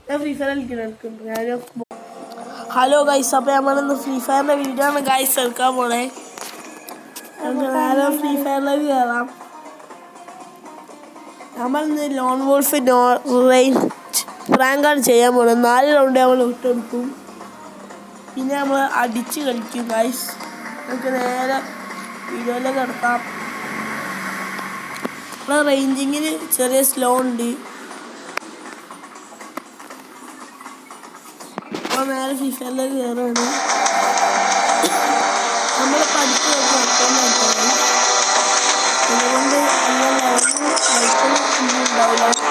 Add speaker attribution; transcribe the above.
Speaker 1: ഞാൻ free fire കളിക്കുന്നത്. Hello guys, അപ്പോൾ നമ്മളിന്ന് ഫ്രീ ഫയറിൻ്റെ വീഡിയോ ആണ് ഗൈസ് എടുക്കാൻ പോണേ. നമുക്ക് നേരെ ഫ്രീ ഫയറിലേക്ക് കയറാം. നമ്മളിന്ന് ലോൺ വോൾഫ് റേഞ്ച് റാങ്കാണ് ചെയ്യാൻ പോകുന്നത്. 4 റൗണ്ട് നമ്മൾ വിട്ടെടുക്കും. പിന്നെ നമ്മൾ അടിച്ച് കളിക്കും ഗൈസ്. നമുക്ക് നേരെ വീഡിയോയിലേക്ക് കിടക്കാം. നമ്മളെ റേഞ്ചിങ്ങിന് ചെറിയ സ്ലോ ഉണ്ട്. അപ്പോൾ നേരെ ഫ്രീ ഫയറിലേക്ക് കയറുകയാണ്. നമ്മളെ പഠിപ്പ് അതുകൊണ്ട് ഉണ്ടാവില്ല.